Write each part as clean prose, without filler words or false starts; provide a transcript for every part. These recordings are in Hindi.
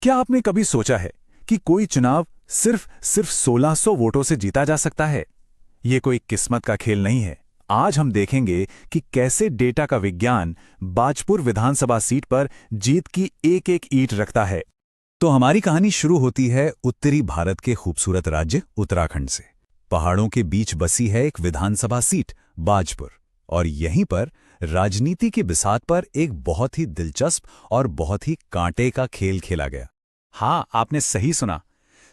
क्या आपने कभी सोचा है कि कोई चुनाव सिर्फ 1600 वोटों से जीता जा सकता है? ये कोई किस्मत का खेल नहीं है। आज हम देखेंगे कि कैसे डेटा का विज्ञान बाजपुर विधानसभा सीट पर जीत की एक एक ईंट रखता है। तो हमारी कहानी शुरू होती है उत्तरी भारत के खूबसूरत राज्य उत्तराखंड से। पहाड़ों के बीच बसी है एक विधानसभा सीट बाजपुर, और यहीं पर राजनीति की बिसात पर एक बहुत ही दिलचस्प और बहुत ही कांटे का खेल खेला गया। हाँ, आपने सही सुना,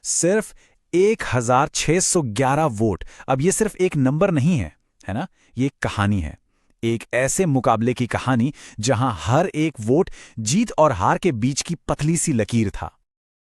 सिर्फ 1611 वोट। अब ये सिर्फ एक नंबर नहीं है ना? ये एक कहानी है, एक ऐसे मुकाबले की कहानी जहां हर एक वोट जीत और हार के बीच की पतली सी लकीर था।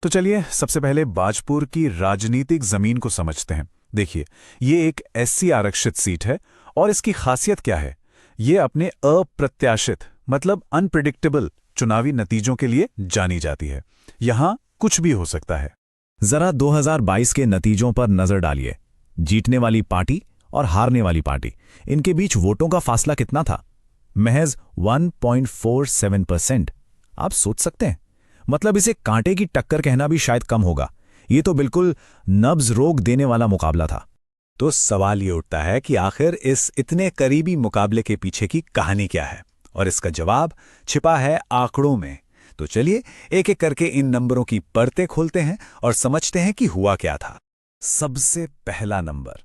तो चलिए सबसे पहले बाजपुर की राजनीतिक जमीन को समझते हैं। देखिए, ये एक एससी आरक्षित सीट है और इसकी खासियत क्या है? ये अपने अप्रत्याशित मतलब अनप्रिडिक्टेबल चुनावी नतीजों के लिए जानी जाती है। यहां कुछ भी हो सकता है। जरा 2022 के नतीजों पर नजर डालिए। जीतने वाली पार्टी और हारने वाली पार्टी, इनके बीच वोटों का फासला कितना था? महज 1.47%। आप सोच सकते हैं, मतलब इसे कांटे की टक्कर कहना भी शायद कम होगा। ये तो बिल्कुल नब्ज रोक देने वाला मुकाबला था। तो सवाल ये उठता है कि आखिर इस इतने करीबी मुकाबले के पीछे की कहानी क्या है, और इसका जवाब छिपा है आंकड़ों में। तो चलिए एक एक करके इन नंबरों की परतें खोलते हैं और समझते हैं कि हुआ क्या था। सबसे पहला नंबर,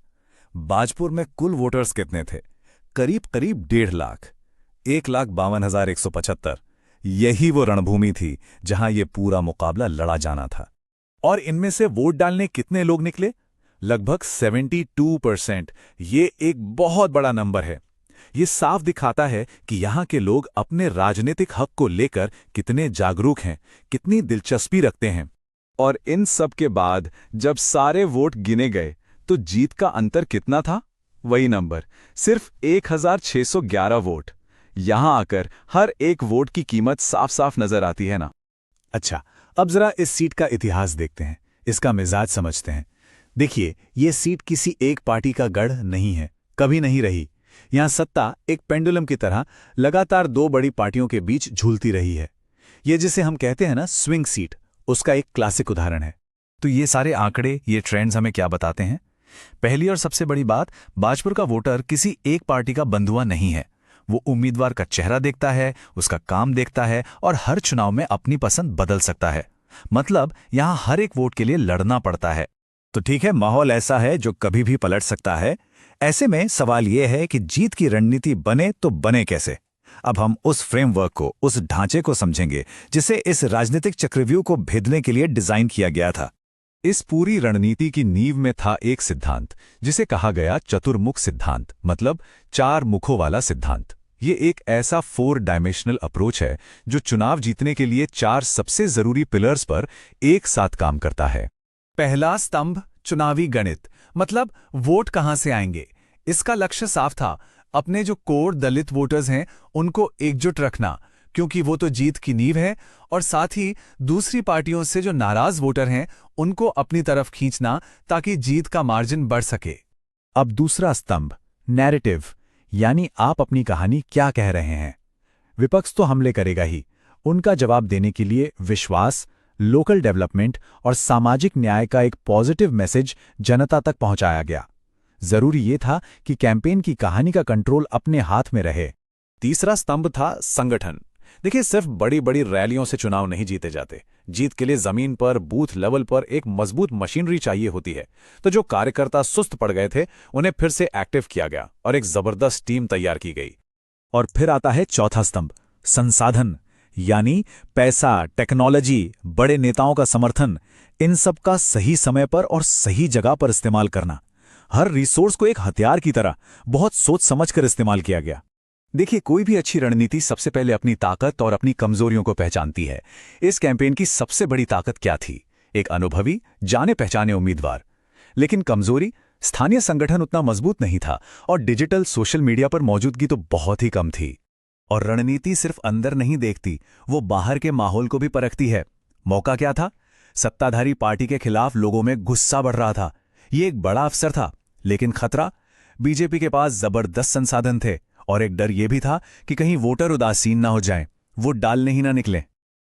बाजपुर में कुल वोटर्स कितने थे? करीब करीब 1.5 लाख, 1,52,175। यही वो रणभूमि थी जहां ये पूरा मुकाबला लड़ा जाना था। और इनमें से वोट डालने कितने लोग निकले? लगभग 72%। ये एक बहुत बड़ा नंबर है। ये साफ दिखाता है कि यहाँ के लोग अपने राजनीतिक हक को लेकर कितने जागरूक हैं, कितनी दिलचस्पी रखते हैं। और इन सब के बाद जब सारे वोट गिने गए तो जीत का अंतर कितना था? वही नंबर, सिर्फ 1611 वोट। यहां आकर हर एक वोट की कीमत साफ साफ नजर आती है ना। अच्छा, अब जरा इस सीट का इतिहास देखते हैं, इसका मिजाज समझते हैं। देखिए, ये सीट किसी एक पार्टी का गढ़ नहीं है, कभी नहीं रही। यहां सत्ता एक पेंडुलम की तरह लगातार दो बड़ी पार्टियों के बीच झूलती रही है। ये जिसे हम कहते हैं ना स्विंग सीट, उसका एक क्लासिक उदाहरण है। तो ये सारे आंकड़े, ये ट्रेंड्स हमें क्या बताते हैं? पहली और सबसे बड़ी बात, बाजपुर का वोटर किसी एक पार्टी का बंधुआ नहीं है। वो उम्मीदवार का चेहरा देखता है, उसका काम देखता है और हर चुनाव में अपनी पसंद बदल सकता है। मतलब यहां हर एक वोट के लिए लड़ना पड़ता है। तो ठीक है, माहौल ऐसा है जो कभी भी पलट सकता है। ऐसे में सवाल यह है कि जीत की रणनीति बने तो बने कैसे? अब हम उस फ्रेमवर्क को, उस ढांचे को समझेंगे जिसे इस राजनीतिक चक्रव्यूह को भेदने के लिए डिजाइन किया गया था। इस पूरी रणनीति की नींव में था एक सिद्धांत जिसे कहा गया चतुर्मुख सिद्धांत, मतलब 4 मुखों वाला सिद्धांत। ये एक ऐसा 4 डायमेंशनल अप्रोच है जो चुनाव जीतने के लिए 4 सबसे जरूरी पिलर्स पर एक साथ काम करता है। पहला स्तंभ, चुनावी गणित, मतलब वोट कहां से आएंगे। इसका लक्ष्य साफ था, अपने जो कोर दलित वोटर्स हैं उनको एकजुट रखना, क्योंकि वो तो जीत की नींव है, और साथ ही दूसरी पार्टियों से जो नाराज वोटर हैं उनको अपनी तरफ खींचना ताकि जीत का मार्जिन बढ़ सके। अब दूसरा स्तंभ, नैरेटिव, यानी आप अपनी कहानी क्या कह रहे हैं। विपक्ष तो हमले करेगा ही, उनका जवाब देने के लिए विश्वास, लोकल डेवलपमेंट और सामाजिक न्याय का एक पॉजिटिव मैसेज जनता तक पहुंचाया गया। जरूरी ये था कि कैंपेन की कहानी का कंट्रोल अपने हाथ में रहे। तीसरा स्तंभ था संगठन। देखिए, सिर्फ बड़ी बड़ी रैलियों से चुनाव नहीं जीते जाते। जीत के लिए जमीन पर, बूथ लेवल पर एक मजबूत मशीनरी चाहिए होती है। तो जो कार्यकर्ता सुस्त पड़ गए थे उन्हें फिर से एक्टिव किया गया और एक जबरदस्त टीम तैयार की गई। और फिर आता है चौथा स्तंभ, संसाधन, यानी पैसा, टेक्नोलॉजी, बड़े नेताओं का समर्थन, इन सब का सही समय पर और सही जगह पर इस्तेमाल करना। हर रिसोर्स को एक हथियार की तरह बहुत सोच समझकर इस्तेमाल किया गया। देखिए, कोई भी अच्छी रणनीति सबसे पहले अपनी ताकत और अपनी कमजोरियों को पहचानती है। इस कैंपेन की सबसे बड़ी ताकत क्या थी? एक अनुभवी, जाने पहचाने उम्मीदवार। लेकिन कमजोरी, स्थानीय संगठन उतना मजबूत नहीं था और डिजिटल सोशल मीडिया पर मौजूदगी तो बहुत ही कम थी। और रणनीति सिर्फ अंदर नहीं देखती, वो बाहर के माहौल को भी परखती है। मौका क्या था? सत्ताधारी पार्टी के खिलाफ लोगों में गुस्सा बढ़ रहा था। ये एक बड़ा अवसर था, लेकिन खतरा, बीजेपी के पास जबरदस्त संसाधन थे और एक डर यह भी था कि कहीं वोटर उदासीन ना हो जाएं, वोट डालने ही ना निकले।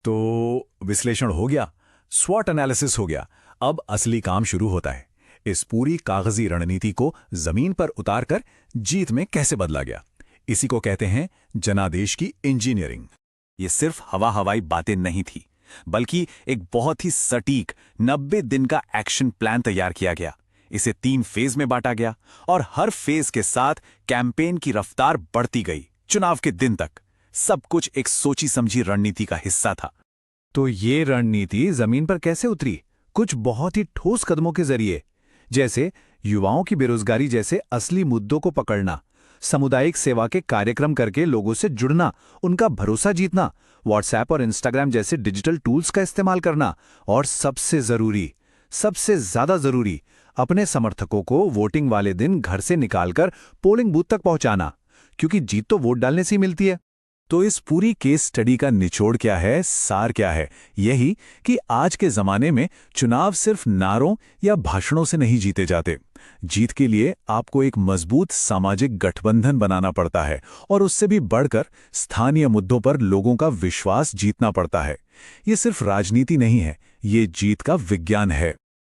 तो विश्लेषण हो गया, स्वॉट एनालिसिस हो गया। अब असली काम शुरू होता है। इस पूरी कागजी रणनीति को जमीन पर उतारकर जीत में कैसे बदला गया। इसी को कहते हैं जनादेश की इंजीनियरिंग। ये सिर्फ हवाई बातें नहीं थी, बल्कि एक बहुत ही सटीक 90 दिन का एक्शन प्लान तैयार किया गया। इसे 3 फेज में बांटा गया और हर फेज के साथ कैंपेन की रफ्तार बढ़ती गई। चुनाव के दिन तक सब कुछ एक सोची समझी रणनीति का हिस्सा था। तो ये रणनीति जमीन पर कैसे उतरी? कुछ बहुत ही ठोस कदमों के जरिए, जैसे युवाओं की बेरोजगारी जैसे असली मुद्दों को पकड़ना, सामुदायिक सेवा के कार्यक्रम करके लोगों से जुड़ना, उनका भरोसा जीतना, व्हाट्सएप और इंस्टाग्राम जैसे डिजिटल टूल्स का इस्तेमाल करना, और सबसे जरूरी, सबसे ज्यादा जरूरी, अपने समर्थकों को वोटिंग वाले दिन घर से निकालकर पोलिंग बूथ तक पहुंचाना, क्योंकि जीत तो वोट डालने से ही मिलती है। तो इस पूरी केस स्टडी का निचोड़ क्या है, सार क्या है? यही कि आज के जमाने में चुनाव सिर्फ नारों या भाषणों से नहीं जीते जाते। जीत के लिए आपको एक मजबूत सामाजिक गठबंधन बनाना पड़ता है, और उससे भी बढ़कर स्थानीय मुद्दों पर लोगों का विश्वास जीतना पड़ता है। ये सिर्फ राजनीति नहीं है, ये जीत का विज्ञान है।